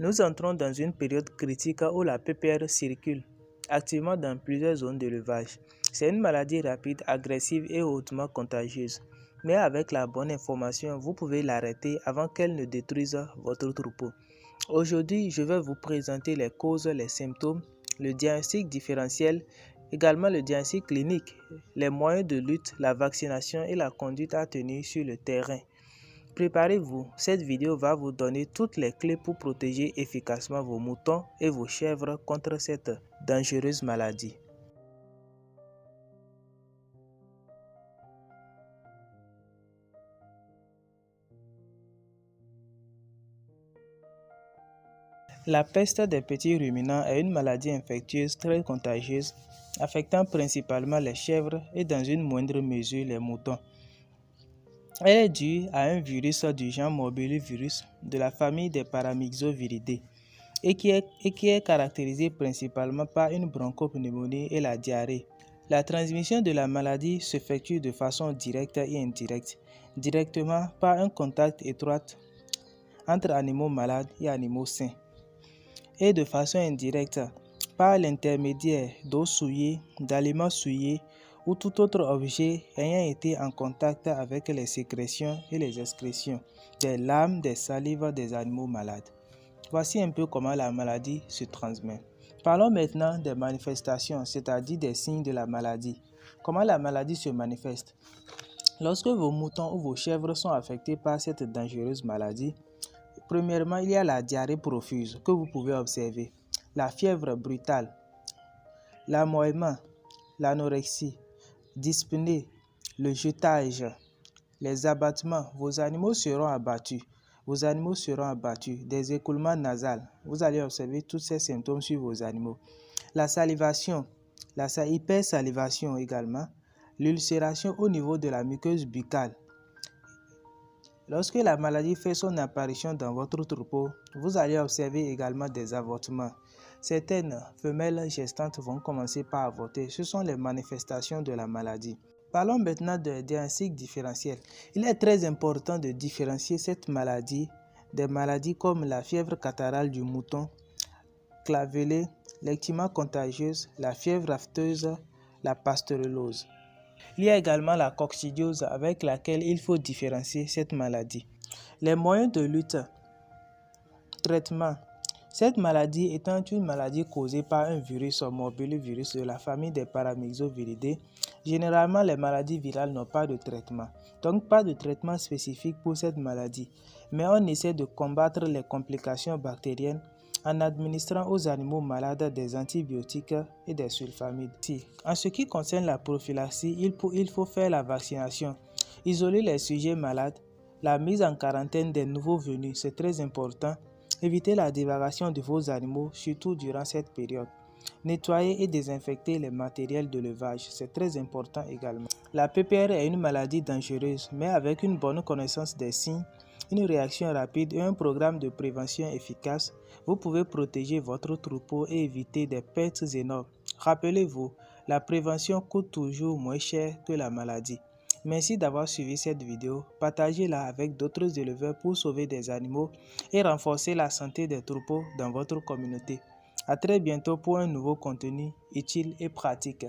Nous entrons dans une période critique où la PPR circule activement dans plusieurs zones d'élevage. C'est une maladie rapide, agressive et hautement contagieuse. Mais avec la bonne information, vous pouvez l'arrêter avant qu'elle ne détruise votre troupeau. Aujourd'hui, je vais vous présenter les causes, les symptômes, le diagnostic différentiel, également le diagnostic clinique, les moyens de lutte, la vaccination et la conduite à tenir sur le terrain. Préparez-vous, cette vidéo va vous donner toutes les clés pour protéger efficacement vos moutons et vos chèvres contre cette dangereuse maladie. La peste des petits ruminants est une maladie infectieuse très contagieuse, affectant principalement les chèvres et dans une moindre mesure les moutons. Elle est due à un virus du genre morbillivirus de la famille des Paramyxoviridae et qui est caractérisé principalement par une bronchopneumonie et la diarrhée. La transmission de la maladie s'effectue de façon directe et indirecte, directement par un contact étroit entre animaux malades et animaux sains, et de façon indirecte par l'intermédiaire d'eau souillée, d'aliments souillés ou tout autre objet ayant été en contact avec les sécrétions et les excrétions, des larmes, des salives des animaux malades. Voici un peu comment la maladie se transmet. Parlons maintenant des manifestations, c'est-à-dire des signes de la maladie. Comment la maladie se manifeste? Lorsque vos moutons ou vos chèvres sont affectés par cette dangereuse maladie, premièrement, il y a la diarrhée profuse que vous pouvez observer, la fièvre brutale, l'amoiement, l'anorexie, dyspnée, le jetage, les abattements. Vos animaux seront abattus. Des écoulements nasaux. Vous allez observer tous ces symptômes sur vos animaux. La salivation, la hypersalivation également, l'ulcération au niveau de la muqueuse buccale. Lorsque la maladie fait son apparition dans votre troupeau, vous allez observer également des avortements. Certaines femelles gestantes vont commencer par avorter. Ce sont les manifestations de la maladie. Parlons maintenant de diagnostic différentiel. Il est très important de différencier cette maladie des maladies comme la fièvre catarrhale du mouton, clavelée, l'ectyma contagieuse, la fièvre afteuse, la pasteurellose. Il y a également la coccidiose avec laquelle il faut différencier cette maladie. Les moyens de lutte. Traitement. Cette maladie étant une maladie causée par un virus morbillivirus de la famille des Paramyxoviridae, généralement les maladies virales n'ont pas de traitement. Donc pas de traitement spécifique pour cette maladie. Mais on essaie de combattre les complications bactériennes en administrant aux animaux malades des antibiotiques et des sulfamides. En ce qui concerne la prophylaxie, il faut faire la vaccination, isoler les sujets malades, la mise en quarantaine des nouveaux venus, c'est très important. Éviter la divagation de vos animaux, surtout durant cette période. Nettoyer et désinfecter les matériels de levage, c'est très important également. La PPR est une maladie dangereuse, mais avec une bonne connaissance des signes, une réaction rapide et un programme de prévention efficace, vous pouvez protéger votre troupeau et éviter des pertes énormes. Rappelez-vous, la prévention coûte toujours moins cher que la maladie. Merci d'avoir suivi cette vidéo, partagez-la avec d'autres éleveurs pour sauver des animaux et renforcer la santé des troupeaux dans votre communauté. À très bientôt pour un nouveau contenu utile et pratique.